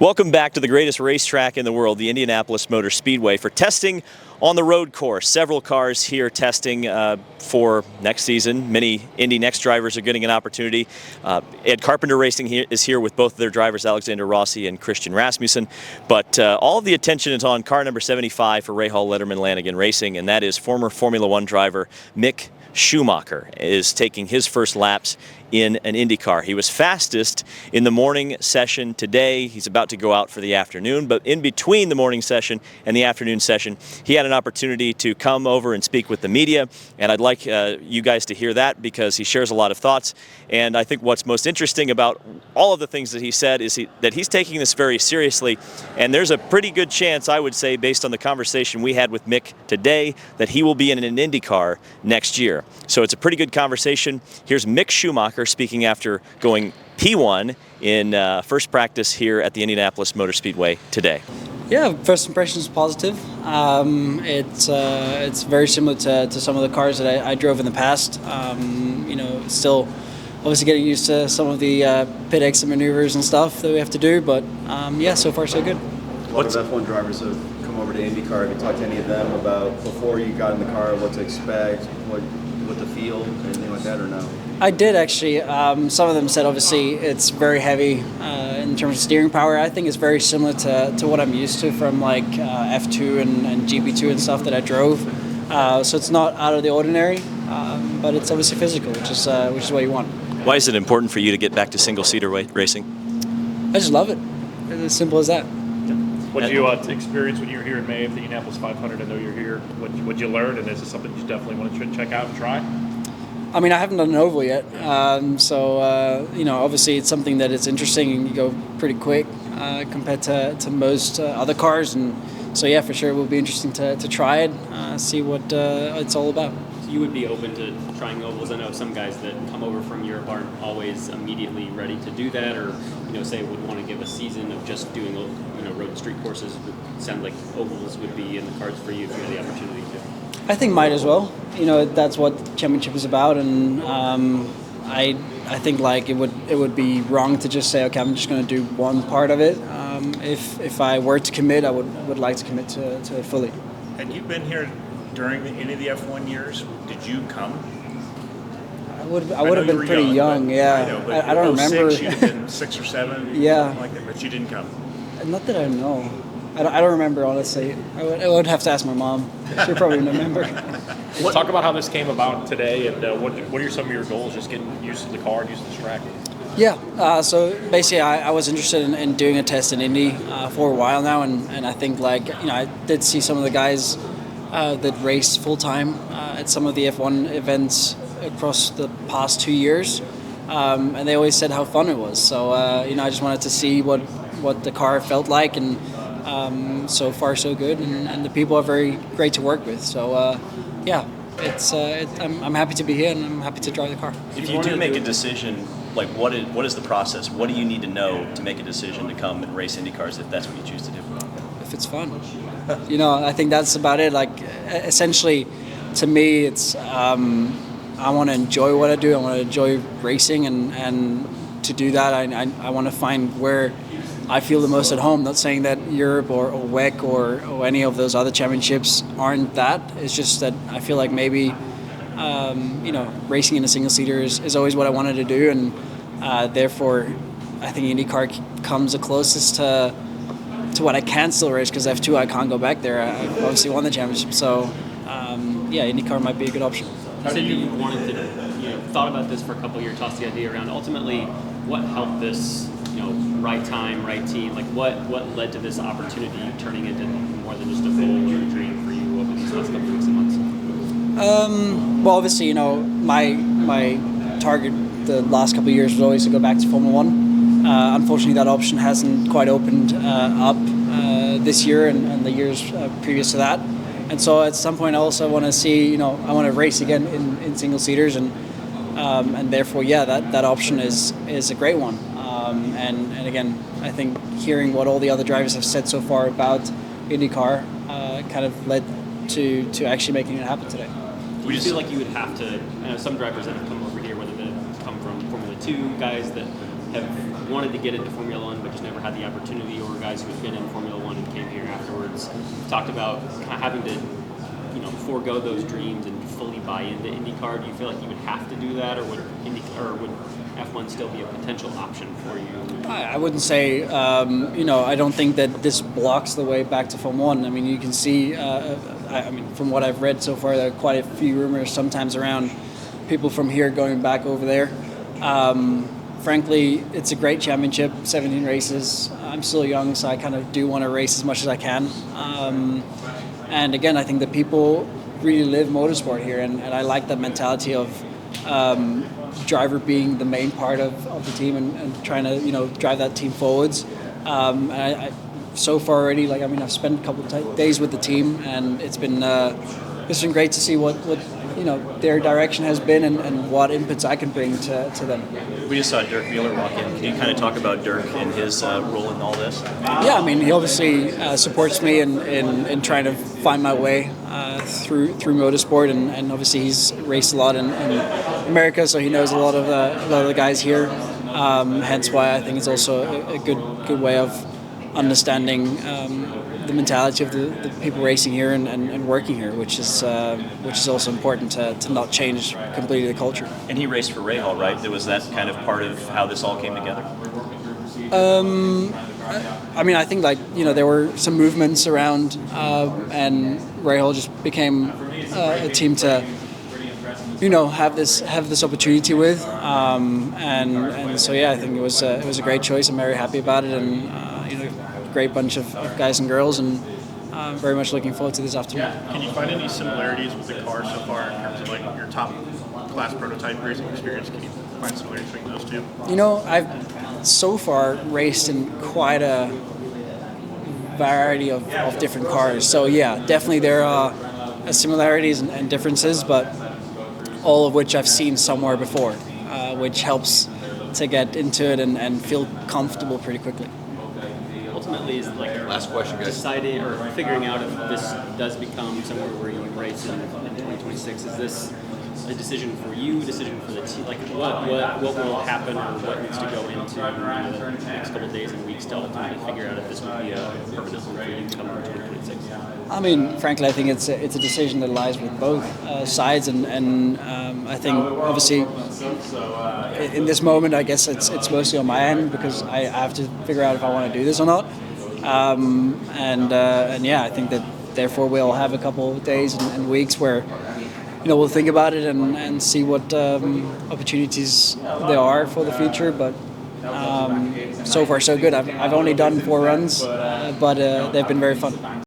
Welcome back to the greatest racetrack in the world, the Indianapolis Motor Speedway, for testing on the road course. Several cars here testing for next season. Many Indy Next drivers are getting an opportunity. Ed Carpenter Racing is here with both of their drivers, Alexander Rossi and Christian Rasmussen. But all of the attention is on car number 75 for Rahal Letterman Lanigan Racing, and that is former Formula One driver Mick Schumacher is taking his first laps in an IndyCar. He was fastest in the morning session today. He's about to go out for the afternoon, but in between the morning session and the afternoon session, he had an opportunity to come over and speak with the media, and I'd like you guys to hear that because he shares a lot of thoughts. And I think what's most interesting about all of the things that he said is that he's taking this very seriously, and there's a pretty good chance, I would say, based on the conversation we had with Mick today, that he will be in an IndyCar next year. So it's a pretty good conversation. Here's Mick Schumacher speaking after going P1 in first practice here at the Indianapolis Motor Speedway today. Yeah, first impression is positive. It's very similar to some of the cars that I drove in the past. Still obviously getting used to some of the pit exit maneuvers and stuff that we have to do, but yeah, so far so good. A lot of F1 drivers have come over to IndyCar. Have you talked to any of them about before you got in the car, what to expect, what to feel, anything like that, or no? I did actually. Some of them said obviously it's very heavy in terms of steering power. I think it's very similar to what I'm used to from like F2 and GP2 and stuff that I drove. So it's not out of the ordinary, but it's obviously physical, which is what you want. Why is it important for you to get back to single-seater racing? I just love it. It's as simple as that. What did you experience when you were here in May of the Indianapolis 500? I know you're here. What did you learn, and is this something you definitely want to check out and try? I mean, I haven't done an oval yet, obviously it's something that is interesting and you go pretty quick compared to most other cars, and so yeah, for sure it will be interesting to try it, see what it's all about. So you would be open to trying ovals? I know some guys that come over from Europe aren't always immediately ready to do that, or say would want to give a season of just doing road and street courses. It sounds like ovals would be in the cards for you if you had the opportunity to. I think might as well. That's what championship is about, and I think like it would be wrong to just say, okay, I'm just going to do one part of it. If I were to commit, I would like to commit to it fully. And you've been here during any of the F1 years. Did you come? I would have been pretty young. Yeah, I know, but I don't remember. You'd have been 6 or 7. Yeah, something like that, but you didn't come. Not that I know. I don't remember, honestly. I would have to ask my mom. She'll probably remember. Talk about how this came about today, and what are some of your goals, just getting used to the car and used to this track? Yeah, so basically I was interested in doing a test in Indy for a while now, and I think I did see some of the guys that race full-time at some of the F1 events across the past 2 years, and they always said how fun it was. So, I just wanted to see what the car felt like, and so far so good, and the people are very great to work with. So yeah, I'm happy to be here, and I'm happy to drive the car. If you do make a decision, like what is the process? What do you need to know to make a decision to come and race IndyCars if that's what you choose to do? If it's fun, I think that's about it. Like essentially, to me, it's I want to enjoy what I do. I want to enjoy racing, and to do that, I want to find where I feel the most at home. Not saying that Europe or WEC or any of those other championships aren't that. It's just that I feel like maybe racing in a single seater is always what I wanted to do, and therefore I think IndyCar comes the closest to what I can still race, because F2 I can't go back there. I obviously won the championship, so IndyCar might be a good option. You said you wanted to, thought about this for a couple of years, tossed the idea around. Ultimately, what helped this? Right time, right team. Like what led to this opportunity turning into more than just a goal or a dream for you over these last couple of weeks and months? Well, obviously, my target the last couple of years was always to go back to Formula One. Unfortunately, that option hasn't quite opened up this year and the years previous to that. And so at some point, I also want to see, I want to race again in single seaters, and therefore, yeah, that option is a great one. And again, I think hearing what all the other drivers have said so far about IndyCar kind of led to actually making it happen today. Do you feel like you would have to, some drivers that have come over here, whether they come from Formula 2 guys that have wanted to get into Formula One but just never had the opportunity, or guys who've been in Formula One and came here afterwards. We've talked about kind of having to, forego those dreams and fully buy into IndyCar. Do you feel like you would have to do that, or would F1 still be a potential option for you? I wouldn't say, I don't think that this blocks the way back to Formula One. I mean, you can see, from what I've read so far, there are quite a few rumors sometimes around people from here going back over there. Frankly, it's a great championship, 17 races. I'm still young, so I kind of do want to race as much as I can. And again, I think that people really live motorsport here, and I like that mentality of driver being the main part of the team and trying to drive that team forwards. I so far already, I've spent a couple of days with the team, and it's been great to see what their direction has been and what inputs I can bring to them. We just saw Dirk Mueller walk in. Can you kind of talk about Dirk and his role in all this? Yeah, I mean, he obviously supports me in trying to find my way through motorsport, and obviously he's raced a lot in America, so he knows a lot of the guys here. Hence why I think it's also a good way of understanding the mentality of the people racing here and working here, which is also important to not change completely the culture. And he raced for Rahal, right? Was that kind of part of how this all came together? I think there were some movements around, and Rahal just became a team to have this opportunity with, and so yeah, I think it was a great choice. I'm very happy about it, and great bunch of guys and girls, and very much looking forward to this afternoon. Can you find any similarities with the car so far in terms of your top class prototype racing experience? Can you find similarities between those two? I've so far raced in quite a variety of different cars, so yeah, definitely there are similarities and differences, but all of which I've seen somewhere before, which helps to get into it and feel comfortable pretty quickly. Ultimately, is last question, guys. Deciding or figuring out if this does become somewhere where you race in 2026. Is this a decision for you, a decision for the team? What will happen, or what needs to go into the next couple of days and weeks to ultimately figure out if this would be a permanent home for you come 2026? I mean, frankly, I think it's a decision that lies with both sides, and I think obviously in this moment, I guess it's mostly on my end because I have to figure out if I want to do this or not. And yeah, I think that therefore we'll have a couple of days and weeks where we'll think about it and see what opportunities there are for the future. But so far so good. I've only done 4 runs, but they've been very fun.